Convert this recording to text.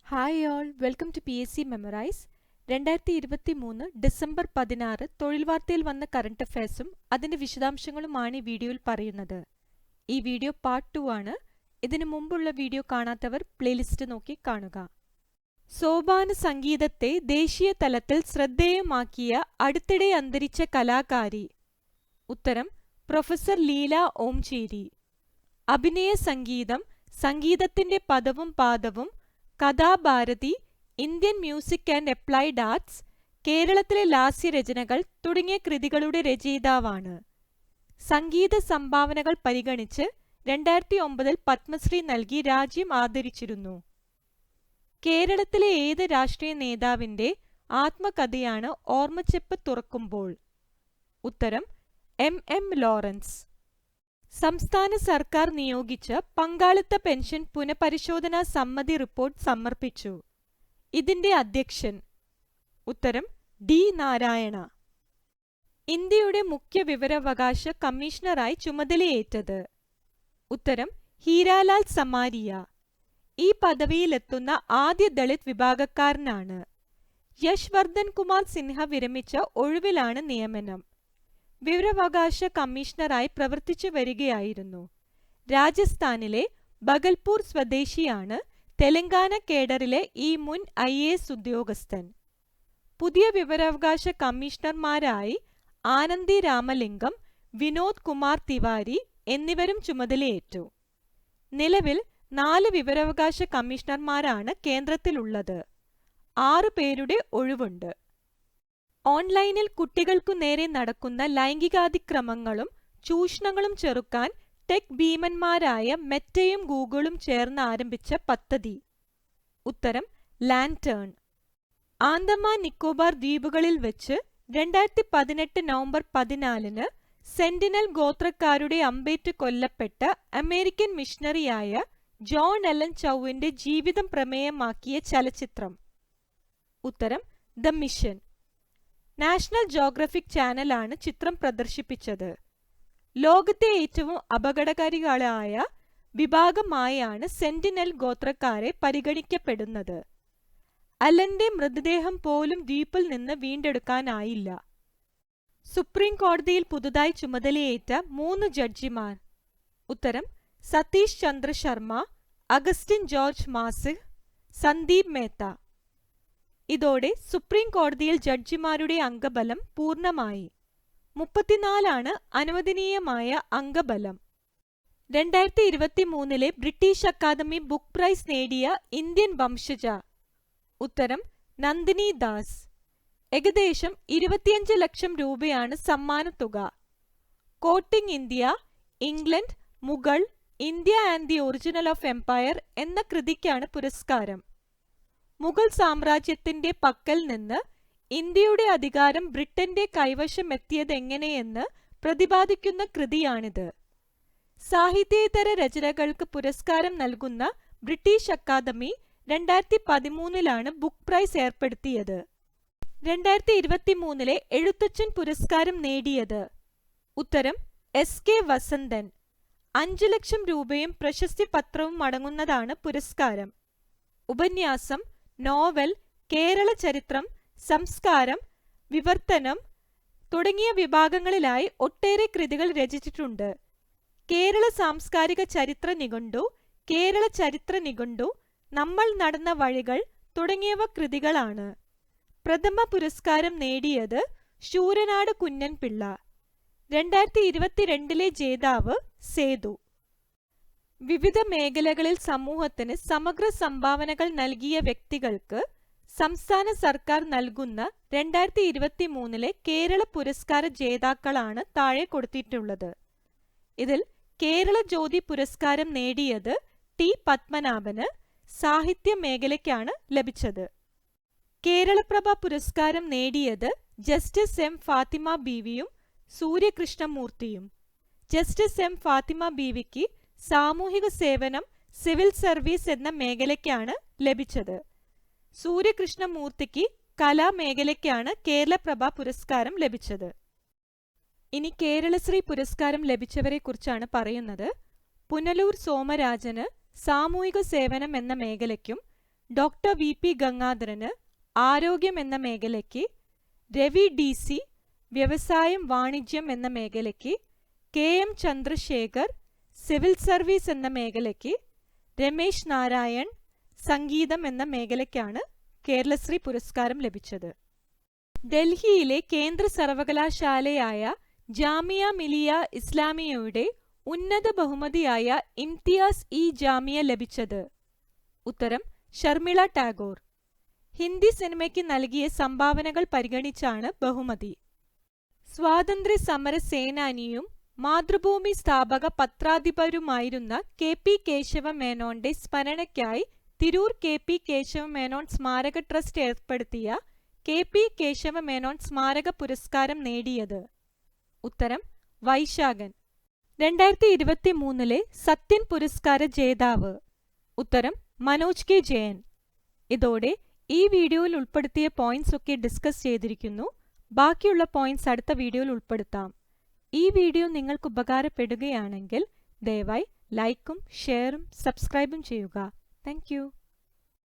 Hi all, welcome to PSC memorise. 2023 December 16 തൊഴിൽ വാർത്തയിൽ വന്ന കറണ്ട് അഫയേഴ്സും അതിന്റെ വിശദാംശങ്ങളുമാണ് ഈ വീഡിയോയിൽ പറയുന്നത്. ഈ വീഡിയോ പാർട്ട് 2 ആണ്. ഇതിനു മുമ്പുള്ള വീഡിയോ കാണാത്തവർ പ്ലേലിസ്റ്റ് നോക്കി കാണുക. സോപാന സംഗീതത്തെ ദേശീയ തലത്തിൽ ശ്രദ്ധേയമാക്കിയ അടുത്തിടെ അന്തരിച്ച കലാകാരി. ഉത്തരം പ്രൊഫസർ ലീല ഓംചേരി. അഭിനയ സംഗീതം, സംഗീതത്തിന്റെ പദവും പാദവും, കഥാഭാരതി, Indian music and applied arts, കേരളത്തിലെ ലാസ്യരചനകൾ തുടങ്ങിയ കൃതികളുടെ രചയിതാവാണ്. സംഗീത സംഭാവനകൾ പരിഗണിച്ച് 2009 പത്മശ്രീ നൽകി രാജ്യം ആദരിച്ചിരുന്നു. കേരളത്തിലെ ഏത് രാഷ്ട്രീയ നേതാവിന്റെ ആത്മകഥയാണ് ഓർമ്മച്ചെപ്പ് തുറക്കുമ്പോൾ? ഉത്തരം M.M. ലോറൻസ്. സംസ്ഥാന സർക്കാർ നിയോഗിച്ച പങ്കാളിത്ത പെൻഷൻ പുനഃപരിശോധനാ സമ്മതി റിപ്പോർട്ട് സമർപ്പിച്ചു. ഇതിന്റെ അധ്യക്ഷൻ? ഉത്തരം D. നാരായണ. ഇന്ത്യയുടെ മുഖ്യ വിവരാവകാശ കമ്മീഷണറായി ചുമതലയേറ്റത്? ഉത്തരം ഹീരാലാൽ സമാരിയ. ഈ പദവിയിലെത്തുന്ന ആദ്യ ദളിത് വിഭാഗക്കാരനാണ്. യശ്വർദ്ധൻ കുമാർ സിൻഹ വിരമിച്ച ഒഴിവിലാണ് നിയമനം. വിവരാവകാശ കമ്മീഷണറായി പ്രവർത്തിച്ചു വരികയായിരുന്നു. രാജസ്ഥാനിലെ ബഗൽപൂർ സ്വദേശിയാണ് തെലങ്കാന കേഡറിലെ ഈ മുൻ IAS ഉദ്യോഗസ്ഥൻ. പുതിയ വിവരാവകാശ കമ്മീഷണർമാരായി ആനന്ദി രാമലിംഗം, വിനോദ് കുമാർ തിവാരി എന്നിവരും ചുമതലയേറ്റു. നിലവിൽ 4 വിവരാവകാശ കമ്മീഷണർമാരാണ് കേന്ദ്രത്തിലുള്ളത്. 6 പേരുടെ ഒഴിവുണ്ട്. ഓൺലൈനിൽ കുട്ടികൾക്കു നേരെ നടക്കുന്ന ലൈംഗികാതിക്രമങ്ങളും ചൂഷണങ്ങളും ചെറുക്കാൻ ടെക് ഭീമന്മാരായ മെറ്റയും ഗൂഗിളും ചേർന്ന് ആരംഭിച്ച പദ്ധതി? ഉത്തരം ലാൻറ്റേൺ. ആൻഡമാൻ നിക്കോബാർ ദ്വീപുകളിൽ വെച്ച് 2018 നവംബർ 14 സെന്റിനൽ ഗോത്രക്കാരുടെ അമ്പേറ്റ് കൊല്ലപ്പെട്ട അമേരിക്കൻ മിഷണറിയായ ജോൺ എലൻ ചൗവിന്റെ ജീവിതം പ്രമേയമാക്കിയ ചലച്ചിത്രം? ഉത്തരം ദ മിഷൻ. നാഷണൽ ജോഗ്രഫിക് ചാനലാണ് ചിത്രം പ്രദർശിപ്പിച്ചത്. ലോകത്തെ ഏറ്റവും അപകടകാരികളായ വിഭാഗമായാണ് സെന്റിനൽ ഗോത്രക്കാരെ പരിഗണിക്കപ്പെടുന്നത്. അലന്റെ മൃതദേഹം പോലും ദ്വീപിൽ നിന്ന് വീണ്ടെടുക്കാനായില്ല. സുപ്രീം കോടതിയിൽ പുതുതായി ചുമതലയേറ്റ 3 ജഡ്ജിമാർ? ഉത്തരം സതീഷ് ചന്ദ്ര ശർമ്മ, അഗസ്റ്റിൻ ജോർജ് മാസിഹ്, സന്ദീപ് മേത്ത. ഇതോടെ സുപ്രീം കോടതിയിൽ ജഡ്ജിമാരുടെ അംഗബലം പൂർണ്ണമായി. 34 അനുവദനീയമായ അംഗബലം. 2023 ബ്രിട്ടീഷ് അക്കാദമി ബുക്ക് പ്രൈസ് നേടിയ ഇന്ത്യൻ വംശജ? ഉത്തരം നന്ദിനി ദാസ്. ഏകദേശം 25 ലക്ഷം രൂപയാണ് സമ്മാനത്തുക. Courting India, England, Mughal, India and the original of empire എന്ന കൃതിക്കാണ് പുരസ്കാരം. മുഗൾ സാമ്രാജ്യത്തിന്റെ പക്കൽ നിന്ന് ഇന്ത്യയുടെ അധികാരം ബ്രിട്ടന്റെ കൈവശമെത്തിയതെങ്ങനെയെന്ന് പ്രതിപാദിക്കുന്ന കൃതിയാണിത്. സാഹിത്യേതര രചനകൾക്ക് പുരസ്കാരം നൽകുന്ന ബ്രിട്ടീഷ് അക്കാദമി 2013 ബുക്ക് പ്രൈസ് ഏർപ്പെടുത്തിയത്. 2023 എഴുത്തച്ഛൻ പുരസ്കാരം നേടിയത്? ഉത്തരം SK വസന്തൻ. 5 ലക്ഷം രൂപയും പ്രശസ്തി പത്രവും അടങ്ങുന്നതാണ് പുരസ്കാരം. ഉപന്യാസം, നോവൽ, കേരള ചരിത്രം, സംസ്കാരം, വിവർത്തനം തുടങ്ങിയ വിഭാഗങ്ങളിലായി ഒട്ടേറെ കൃതികൾ രചിച്ചിട്ടുണ്ട്. കേരള സാംസ്കാരിക ചരിത്ര നിഘണ്ടു, കേരള ചരിത്ര നിഘണ്ടു, നമ്മൾ നടന്ന വഴികൾ തുടങ്ങിയവ കൃതികളാണ്. പ്രഥമ പുരസ്കാരം നേടിയത് ശൂരനാട് കുഞ്ഞൻ പിള്ള. 2022 ജേതാവ് സേതു. വിവിധ മേഖലകളിൽ സമൂഹത്തിന് സമഗ്ര സംഭാവനകൾ നൽകിയ വ്യക്തികൾക്ക് സംസ്ഥാന സർക്കാർ നൽകുന്ന 2023 കേരള പുരസ്കാര ജേതാക്കളാണ് താഴെ കൊടുത്തിട്ടുള്ളത്. ഇതിൽ കേരള ജ്യോതി പുരസ്കാരം നേടിയത് T. പത്മനാഭന് സാഹിത്യ മേഖലയ്ക്കാണ് ലഭിച്ചത്. കേരളപ്രഭ പുരസ്കാരം നേടിയത് ജസ്റ്റിസ് M. ഫാത്തിമ ബീവിയും സൂര്യകൃഷ്ണമൂർത്തിയും. Justice M. ഫാത്തിമ ബീവിക്ക് സാമൂഹിക സേവനം, സിവിൽ സർവീസ് എന്ന മേഖലയ്ക്കാണ് ലഭിച്ചത്. സൂര്യകൃഷ്ണമൂർത്തിക്ക് കലാമേഖലയ്ക്കാണ് കേരളപ്രഭ പുരസ്കാരം ലഭിച്ചത്. ഇനി കേരളശ്രീ പുരസ്കാരം ലഭിച്ചവരെ കുറിച്ചാണ് പറയുന്നത്. പുനലൂർ സോമരാജന് സാമൂഹിക സേവനം എന്ന മേഖലയ്ക്കും ഡോക്ടർ വി.പി. ഗംഗാധരന് ആരോഗ്യം എന്ന മേഖലയ്ക്ക്, രവി ഡി.സി. വ്യവസായം വാണിജ്യം എന്ന മേഖലയ്ക്ക്, കെ.എം. ചന്ദ്രശേഖർ സിവിൽ സർവീസ് എന്ന മേഖലയ്ക്ക്, രമേശ് നാരായൺ സംഗീതം എന്ന മേഖലയ്ക്കാണ് കേരളശ്രീ പുരസ്കാരം ലഭിച്ചത്. ഡൽഹിയിലെ കേന്ദ്ര സർവകലാശാലയായ ജാമിയ മിലിയ ഇസ്ലാമിയയുടെ ഉന്നത ബഹുമതിയായ ഇംതിയാസ്-ഇ-ജാമിയ ലഭിച്ചത്? ഉത്തരം ശർമിള ടാഗോർ. ഹിന്ദി സിനിമയ്ക്ക് നൽകിയ സംഭാവനകൾ പരിഗണിച്ചാണ് ബഹുമതി. സ്വാതന്ത്ര്യ സമര സേനാനിയും മാതൃഭൂമി സ്ഥാപക പത്രാധിപരുമായിരുന്ന കെ.പി. കേശവ മേനോന്റെ സ്മരണയ്ക്കായി തിരൂർ കെ.പി. കേശവ മേനോൻ സ്മാരക ട്രസ്റ്റ് ഏർപ്പെടുത്തിയ കെ.പി. കേശവ മേനോൻ സ്മാരക പുരസ്കാരം നേടിയത്? ഉത്തരം വൈശാഖൻ. 2023 സത്യൻ പുരസ്കാര ജേതാവ്? ഉത്തരം മനോജ് കെ ജയൻ. ഇതോടെ ഈ വീഡിയോയിൽ ഉൾപ്പെടുത്തിയ പോയിന്റ്സ് ഒക്കെ ഡിസ്കസ് ചെയ്തിരിക്കുന്നു. ബാക്കിയുള്ള പോയിന്റ്സ് അടുത്ത വീഡിയോയിൽ ഉൾപ്പെടുത്താം. ഈ വീഡിയോ നിങ്ങൾക്ക് ഉപകാരപ്പെടുകയാണെങ്കിൽ ദയവായി ലൈക്കും ഷെയറും സബ്സ്ക്രൈബും ചെയ്യുക. Thank you.